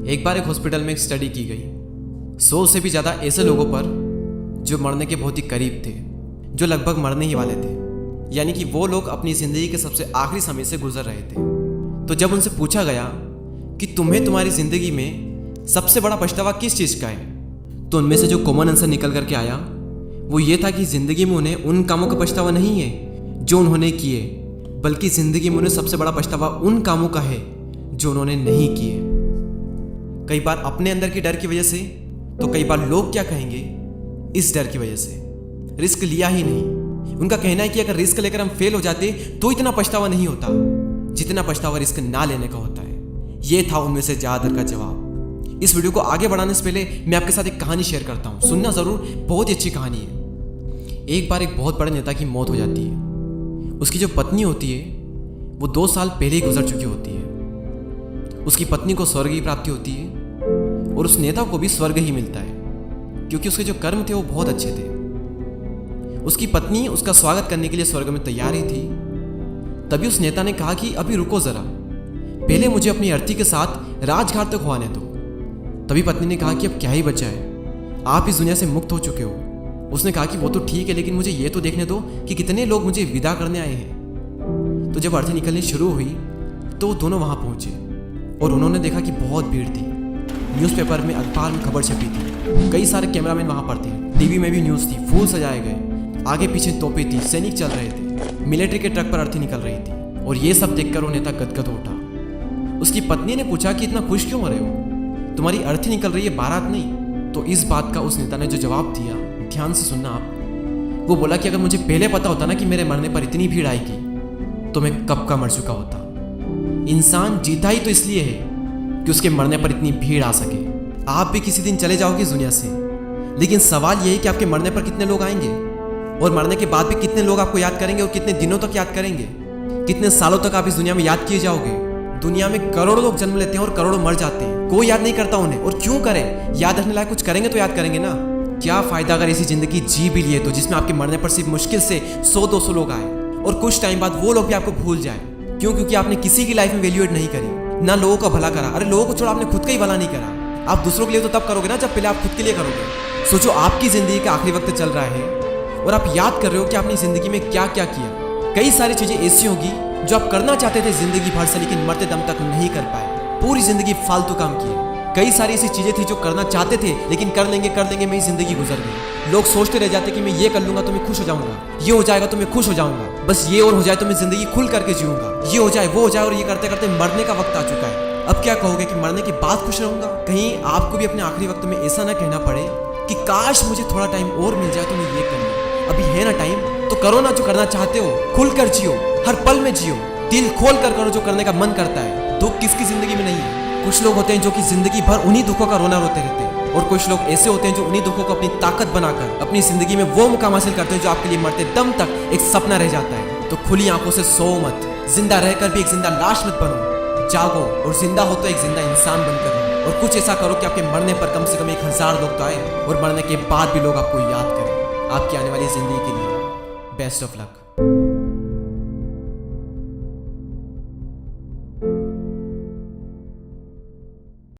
एक बार एक हॉस्पिटल में एक स्टडी की गई 100 से भी ज़्यादा ऐसे लोगों पर जो मरने के बहुत ही करीब थे, जो लगभग मरने ही वाले थे, यानी कि वो लोग अपनी ज़िंदगी के सबसे आखिरी समय से गुजर रहे थे। तो जब उनसे पूछा गया कि तुम्हें तुम्हारी ज़िंदगी में सबसे बड़ा पछतावा किस चीज़ का है, तो उनमें से जो कॉमन आंसर निकल करके आया वो ये था कि ज़िंदगी में उन्हें उन कामों का पछतावा नहीं है जो उन्होंने किए, बल्कि ज़िंदगी में उन्हें सबसे बड़ा पछतावा उन कामों का है जो उन्होंने नहीं किए। कई बार अपने अंदर की डर की वजह से, तो कई बार लोग क्या कहेंगे इस डर की वजह से रिस्क लिया ही नहीं। उनका कहना है कि अगर रिस्क लेकर हम फेल हो जाते तो इतना पछतावा नहीं होता जितना पछतावा रिस्क ना लेने का होता है। ये था उनमें से ज़्यादातर का जवाब। इस वीडियो को आगे बढ़ाने से पहले मैं आपके साथ एक कहानी शेयर करता हूँ, सुनना ज़रूर, बहुत ही अच्छी कहानी है। एक बार एक बहुत बड़े नेता की मौत हो जाती है। उसकी जो पत्नी होती है वो 2 साल पहले ही गुजर चुकी होती है। उसकी पत्नी को स्वर्ग की प्राप्ति होती है और उस नेता को भी स्वर्ग ही मिलता है, क्योंकि उसके जो कर्म थे वो बहुत अच्छे थे। उसकी पत्नी उसका स्वागत करने के लिए स्वर्ग में तैयार ही थी। तभी उस नेता ने कहा कि अभी रुको जरा, पहले मुझे अपनी अर्थी के साथ राजघाट तक आने दो। तभी पत्नी ने कहा कि अब क्या ही बचा है, आप इस दुनिया से मुक्त हो चुके हो। उसने कहा कि वो तो ठीक है, लेकिन मुझे ये तो देखने दो कि कितने लोग मुझे विदा करने आए हैं। तो जब अर्थी निकलनी शुरू हुई तो वो दोनों वहां पहुंचे और उन्होंने देखा कि बहुत भीड़ थी। न्यूज़पेपर में, अखबार में खबर छपी थी, कई सारे कैमरामैन वहां पर थे, टीवी में भी न्यूज़ थी, फूल सजाए गए, आगे पीछे तोपें थी, सैनिक चल रहे थे, मिलिट्री के ट्रक पर अर्थी निकल रही थी। और ये सब देखकर वो नेता गदगद उठा। उसकी पत्नी ने पूछा कि इतना खुश क्यों हो रहे हो, तुम्हारी अर्थी निकल रही है, बारात नहीं। तो इस बात का उस नेता ने जो जवाब दिया, ध्यान से सुनना आप। वो बोला कि अगर मुझे पहले पता होता ना कि मेरे मरने पर इतनी भीड़ आएगी तो मैं कब का मर चुका होता। इंसान जीता ही तो इसलिए है कि उसके मरने पर इतनी भीड़ आ सके। आप भी किसी दिन चले जाओगे इस दुनिया से, लेकिन सवाल यह है कि आपके मरने पर कितने लोग आएंगे और मरने के बाद भी कितने लोग आपको याद करेंगे और कितने दिनों तक याद करेंगे, कितने सालों तक आप इस दुनिया में याद किए जाओगे। दुनिया में करोड़ों लोग जन्म लेते हैं और करोड़ों मर जाते हैं, कोई याद नहीं करता उन्हें। और क्यों करें, याद रखने लायक कुछ करेंगे तो याद करेंगे ना। क्या फायदा अगर ऐसी जिंदगी जी भी लिए तो जिसमें आपके मरने पर सिर्फ मुश्किल से 100-200 लोग आए और कुछ टाइम बाद वो लोग भी आपको भूल जाए। क्यों? क्योंकि आपने किसी की लाइफ में वैल्यूएट नहीं करी, ना लोगों का भला करा। अरे लोगों को छोड़ा, आपने खुद का ही भला नहीं करा। आप दूसरों के लिए तो तब करोगे ना जब पहले आप खुद के लिए करोगे। सोचो, आपकी जिंदगी का आखिरी वक्त चल रहा है और आप याद कर रहे हो कि आपने जिंदगी में क्या क्या किया। कई सारी चीजें ऐसी होगी जो आप करना चाहते थे जिंदगी भर से, लेकिन मरते दम तक नहीं कर पाए। पूरी जिंदगी फालतू काम किए। कई सारी ऐसी चीजें थी जो करना चाहते थे, लेकिन कर लेंगे में ही जिंदगी गुजर गई। लोग सोचते रह जाते कि मैं ये कर लूंगा तो मैं खुश हो जाऊंगा, ये हो जाएगा तो मैं खुश हो जाऊंगा, बस ये और हो जाए तो मैं जिंदगी खुल करके जीऊंगा, ये हो जाए वो हो जाए, और ये करते करते मरने का वक्त आ चुका है। अब क्या कहोगे कि मरने के बाद खुश रहूंगा? कहीं आपको भी अपने आखिरी वक्त में ऐसा ना कहना पड़े कि काश मुझे थोड़ा टाइम और मिल जाए तो मैं ये कर लूं। अभी है ना टाइम, तो करो ना जो करना चाहते हो, खुल कर जियो, हर पल में जियो, दिल खोल कर करो जो करने का मन करता है। दुख किसकी जिंदगी में नहीं है। कुछ लोग होते हैं जो कि जिंदगी भर उन्हीं दुखों का रोना रोते रहते हैं, और कुछ लोग ऐसे होते हैं जो उन्हीं दुखों को अपनी ताकत बनाकर अपनी जिंदगी में वो मुकाम हासिल करते हैं जो आपके लिए मरते दम तक एक सपना रह जाता है। तो खुली आंखों से सो मत, जिंदा रहकर भी एक जिंदा लाश मत बनो। जागो, और जिंदा हो तो एक जिंदा इंसान बनकर रहो, और कुछ ऐसा करो कि आपके मरने पर कम से कम 1000 लोग तो आए और मरने के बाद भी लोग आपको याद करें। आपकी आने वाली जिंदगी के लिए बेस्ट ऑफ लक।